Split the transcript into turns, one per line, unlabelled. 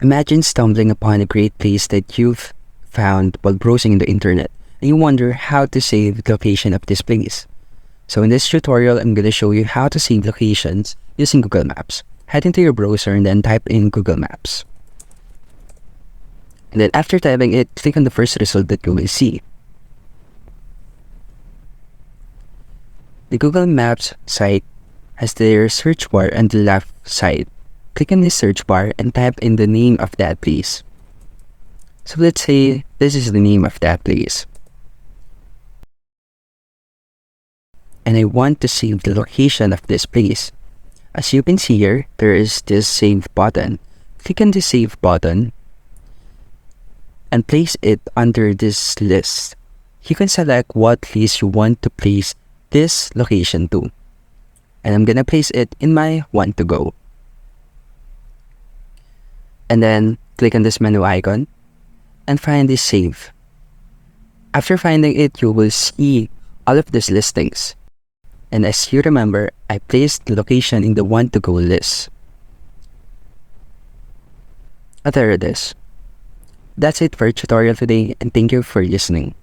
Imagine stumbling upon a great place that you've found while browsing the internet, and you wonder how to save the location of this place. So in this tutorial, I'm going to show you how to save locations using Google Maps. Head into your browser and then type in Google Maps. And then after typing it, click on the first result that you will see. The Google Maps site has their search bar on the left side. Click on the search bar and type in the name of that place. So let's say this is the name of that place. And I want to save the location of this place. As you can see here, there is this save button. Click on the save button and place it under this list. You can select what list you want to place this location to. And I'm gonna place it in my want to go. And then click on this menu icon and find this save. After finding it, you will see all of these listings. And as you remember, I placed the location in the want to go list. There it is. That's it for our tutorial today, and thank you for listening.